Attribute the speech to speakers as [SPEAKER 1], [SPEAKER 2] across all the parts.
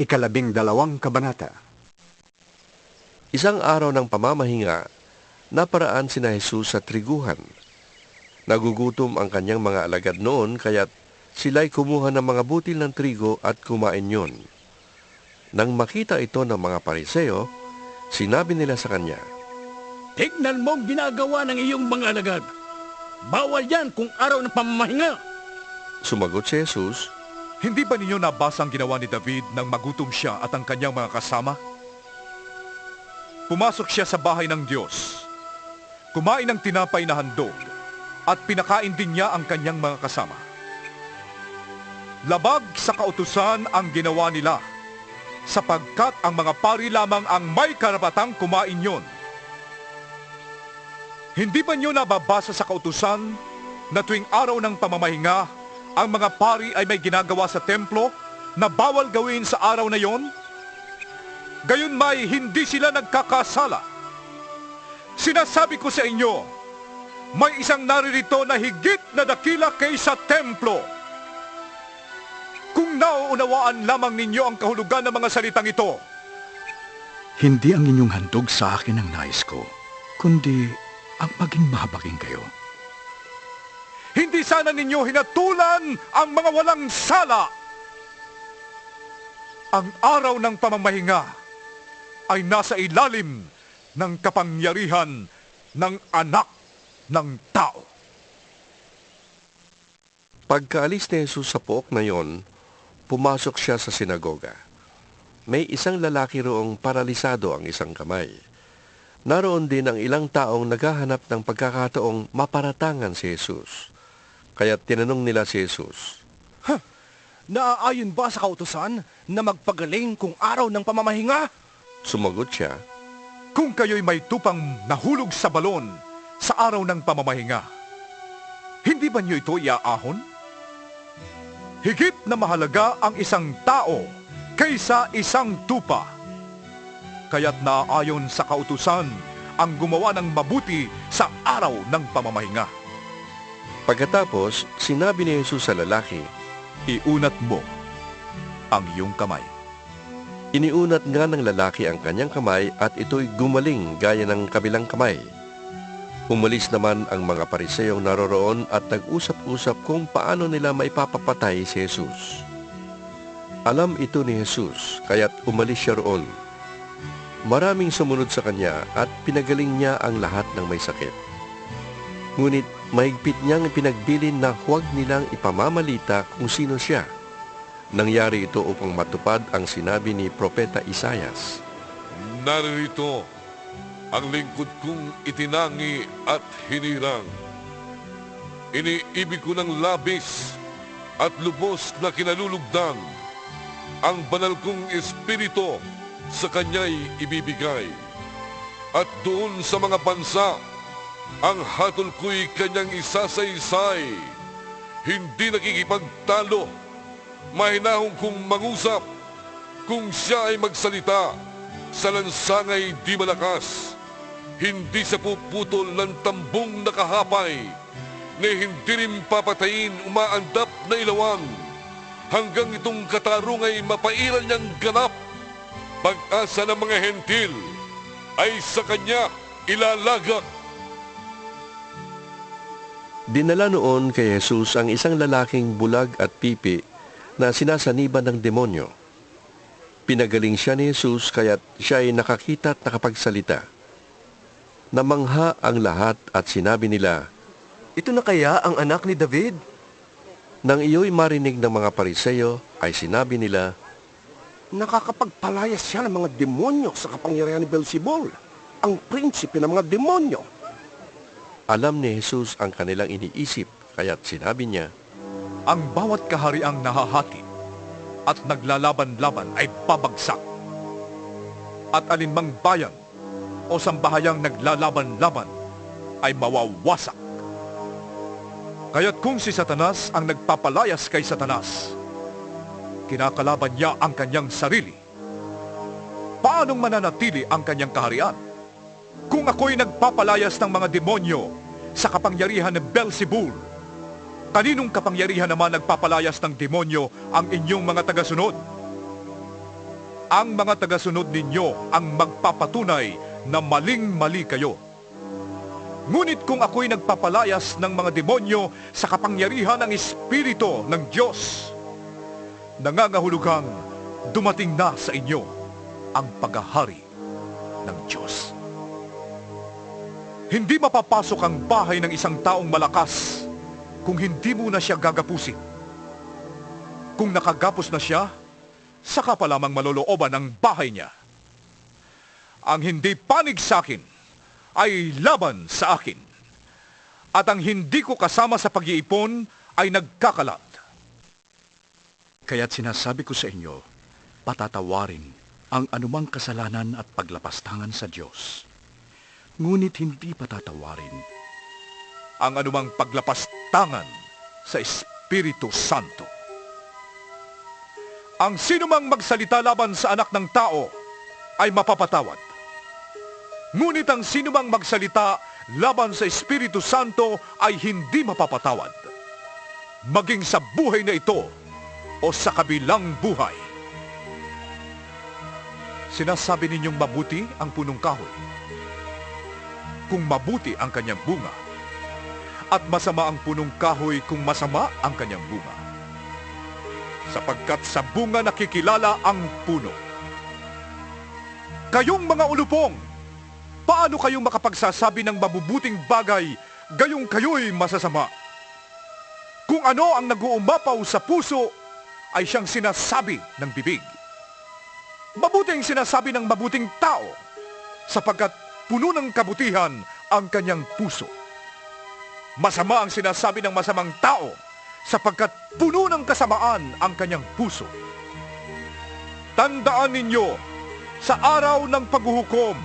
[SPEAKER 1] 12 kabanata.
[SPEAKER 2] Isang araw ng pamamahinga, naparaan sina Jesus sa triguhan. Nagugutom ang kanyang mga alagad noon, kaya't sila'y kumuha ng mga butil ng trigo at kumain yon. Nang makita ito ng mga Pariseo, sinabi nila sa kanya,
[SPEAKER 3] Tignan mo ang ginagawa ng iyong mga alagad. Bawal yan kung araw ng pamamahinga.
[SPEAKER 2] Sumagot si Jesus,
[SPEAKER 4] Hindi ba ninyo nabasa ang ginawa ni David nang magutom siya at ang kanyang mga kasama? Pumasok siya sa bahay ng Diyos, kumain ng tinapay na handog, at pinakain din niya ang kanyang mga kasama. Labag sa kautusan ang ginawa nila, sapagkat ang mga pari lamang ang may karapatang kumain yon. Hindi ba niyo nababasa sa kautusan na tuwing araw ng pamamahinga, ang mga pari ay may ginagawa sa templo na bawal gawin sa araw na yon? Gayon may hindi sila nagkakasala. Sinasabi ko sa inyo, may isang naririto na higit na dakila kaysa templo. Kung nauunawaan lamang ninyo ang kahulugan ng mga salitang ito,
[SPEAKER 1] Hindi ang inyong handog sa akin ang nais ko, kundi ang maging mahabagin kayo.
[SPEAKER 4] hindi sana ninyo hinatulan ang mga walang sala. Ang araw ng pamamahinga ay nasa ilalim ng kapangyarihan ng Anak ng Tao.
[SPEAKER 2] Pagkaalis ni Jesus sa pook na yon, pumasok siya sa sinagoga. May isang lalaki roong paralisado ang isang kamay. Naroon din ang ilang taong naghahanap ng pagkakataong maparatangan si Jesus. Kaya tinanong nila si Jesus,
[SPEAKER 5] Naaayon ba sa kautusan na magpagaling kung araw ng pamamahinga?
[SPEAKER 2] Sumagot siya,
[SPEAKER 4] Kung kayo'y may tupang nahulog sa balon sa araw ng pamamahinga, hindi ba niyo ito iaahon? Higit na mahalaga ang isang tao kaysa isang tupa. Kaya't naaayon sa kautusan ang gumawa ng mabuti sa araw ng pamamahinga.
[SPEAKER 2] Pagkatapos, sinabi ni Jesus sa lalaki,
[SPEAKER 4] Iunat mo ang iyong kamay.
[SPEAKER 2] iniunat nga ng lalaki ang kanyang kamay at ito'y gumaling gaya ng kabilang kamay. Umalis naman ang mga Pariseyong naroroon at nag-usap-usap kung paano nila maipapapatay si Jesus. Alam ito ni Jesus, kaya't umalis siya roon. Maraming sumunod sa kanya at pinagaling niya ang lahat ng may sakit. Ngunit mahigpit niyang pinagbilin na huwag nilang ipamamalita kung sino siya. Nangyari ito upang matupad ang sinabi ni Propeta Isaias.
[SPEAKER 6] Narito ang lingkod kong itinangi at hinirang. Iniibig ko ng labis at lubos na kinalulugdan. Ang banal kong espiritu sa kanya'y ibibigay. At doon sa mga bansa, ang hatol ko'y kanyang isasaysay. Hindi nakikipagtalo, mahinahong kong mangusap. Kung siya ay magsalita, sa lansangay di malakas. Hindi sa puputol ng tambong nakahapay, na hindi rin papatayin umaandap na ilawang. Hanggang itong katarungay mapairan niyang ganap. Pag-asa ng mga hentil ay sa kanya ilalagak.
[SPEAKER 2] Dinala noon kay Jesus ang isang lalaking bulag at pipi na sinasaniban ng demonyo. Pinagaling siya ni Jesus kaya't siya ay nakakita at nakapagsalita. Namangha ang lahat at sinabi nila,
[SPEAKER 5] Ito na kaya ang anak ni David?
[SPEAKER 2] Nang iyo'y marinig ng mga Pariseo, ay sinabi nila,
[SPEAKER 7] Nakakapagpalayas siya ng mga demonyo sa kapangyarihan ni Beelzebul, ang prinsipe ng mga demonyo.
[SPEAKER 2] alam ni Jesus ang kanilang iniisip, kaya't sinabi niya,
[SPEAKER 4] Ang bawat kahariang nahahati at naglalaban-laban ay pabagsak. At alinmang bayan o sambahayang naglalaban-laban ay mawawasak. Kaya't kung si Satanas ang nagpapalayas kay Satanas, kinakalaban niya ang kanyang sarili. Paanong mananatili ang kanyang kaharian? Kung ako'y nagpapalayas ng mga demonyo sa kapangyarihan ng Beelzebul, kaninong kapangyarihan naman nagpapalayas ng demonyo ang inyong mga tagasunod? Ang mga tagasunod ninyo ang magpapatunay na maling-mali kayo. Ngunit kung ako'y nagpapalayas ng mga demonyo sa kapangyarihan ng Espiritu ng Diyos, nangangahulugang dumating na sa inyo ang paghahari ng Diyos. Hindi mapapasok ang bahay ng isang taong malakas kung hindi mo na siya gagapusin. Kung nakagapos na siya, saka pa lamang malolooban ang bahay niya. Ang hindi panig sa akin ay laban sa akin. At ang hindi ko kasama sa pag-iipon ay nagkakalat.
[SPEAKER 1] Kaya't sinasabi ko sa inyo, patatawarin ang anumang kasalanan at paglapastangan sa Diyos. Ngunit hindi patatawarin
[SPEAKER 4] Ang anumang paglapastangan sa Espiritu Santo. Ang sinumang magsalita laban sa anak ng tao ay mapapatawad. Ngunit ang sinumang magsalita laban sa Espiritu Santo ay hindi mapapatawad. Maging sa buhay na ito o sa kabilang buhay. Sinasabi ninyong mabuti ang punong kahoy. Kung mabuti ang kanyang bunga, at masama ang punong kahoy kung masama ang kanyang bunga. Sapagkat sa bunga nakikilala ang puno. Kayong mga ulupong, paano kayong makapagsasabi ng mabubuting bagay gayong kayo'y masasama? Kung ano ang nag-uumapaw sa puso ay siyang sinasabi ng bibig. Mabuting sinasabi ng mabuting tao sapagkat puno ng kabutihan ang kanyang puso. Masama ang sinasabi ng masamang tao sapagkat puno ng kasamaan ang kanyang puso. Tandaan ninyo, sa araw ng paghuhukom,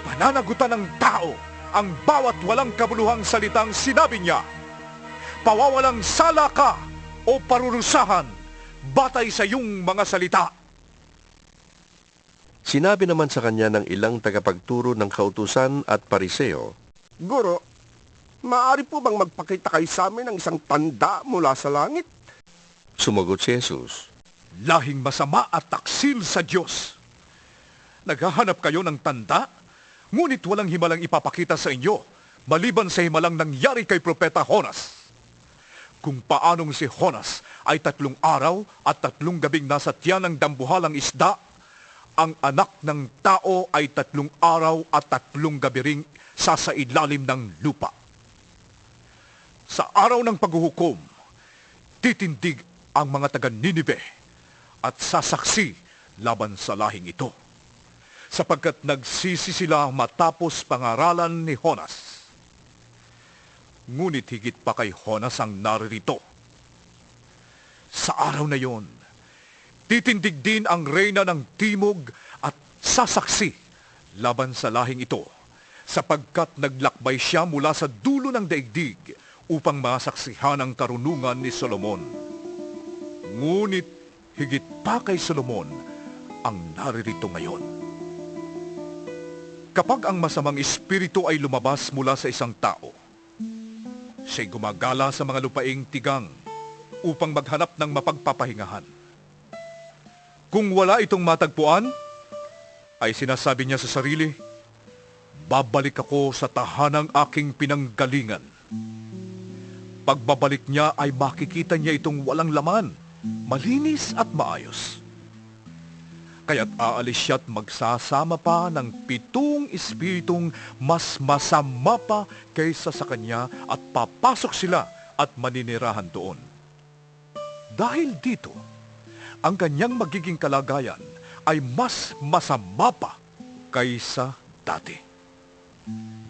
[SPEAKER 4] pananagutan ng tao ang bawat walang kabuluhang salitang sinabi niya. Pawawalang sala ka o parurusahan batay sa iyong mga salita.
[SPEAKER 2] Sinabi naman sa kanya ng ilang tagapagturo ng kautusan at pariseo,
[SPEAKER 7] Guro, maaari po bang magpakita kayo sa amin ng isang tanda mula sa langit?
[SPEAKER 2] sumagot si Jesus.
[SPEAKER 4] Lahing masama at taksil sa Diyos. Naghahanap kayo ng tanda, ngunit walang himalang ipapakita sa inyo, maliban sa himalang nangyari kay Propeta Jonas. Kung paanong si Jonas ay 3 araw at 3 gabing nasa tiyan ng dambuhalang isda, ang anak ng tao ay 3 araw at 3 gabi ring sasailalim ng lupa. Sa araw ng paghuhukom, titindig ang mga taga-Ninive at sasaksi laban sa lahing ito, sapagkat nagsisi sila matapos pangaralan ni Jonas. Ngunit higit pa kay Jonas ang naririto. Sa araw na yon, titindig din ang reyna ng timog at sasaksi laban sa lahing ito, sapagkat naglakbay siya mula sa dulo ng daigdig upang masaksihan ang karunungan ni Solomon. Ngunit higit pa kay Solomon ang naririto ngayon. Kapag ang masamang espiritu ay lumabas mula sa isang tao, siya'y gumagala sa mga lupaing tigang upang maghanap ng mapagpapahingahan. Kung wala itong matagpuan, ay sinasabi niya sa sarili, babalik ako sa tahanang aking pinanggalingan. Pagbabalik niya ay makikita niya itong walang laman, malinis at maayos. Kaya't aalis siya at magsasama pa ng 7 espiritong mas masama pa kaysa sa kanya at papasok sila at maninirahan doon. Dahil dito, ang kanyang magiging kalagayan ay mas masama pa kaysa dati.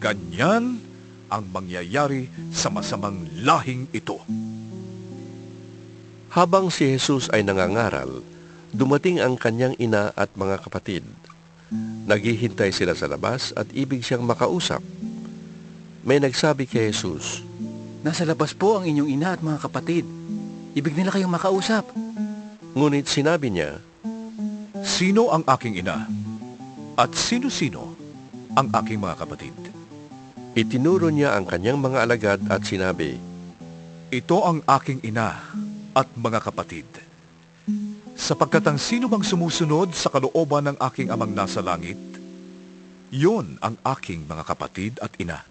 [SPEAKER 4] Ganyan ang mangyayari sa masamang lahing ito.
[SPEAKER 2] Habang si Jesus ay nangangaral, dumating ang kanyang ina at mga kapatid. Naghihintay sila sa labas at ibig siyang makausap. May nagsabi kay Jesus,
[SPEAKER 8] Nasa labas po ang inyong ina at mga kapatid. Ibig nila kayong makausap.
[SPEAKER 2] ngunit sinabi niya,
[SPEAKER 4] Sino ang aking ina? At sino-sino ang aking mga kapatid?
[SPEAKER 2] itinuro niya ang kanyang mga alagad at sinabi,
[SPEAKER 4] Ito ang aking ina at mga kapatid. sapagkat ang sino mang sumusunod sa kalooban ng aking amang nasa langit, yun ang aking mga kapatid at ina.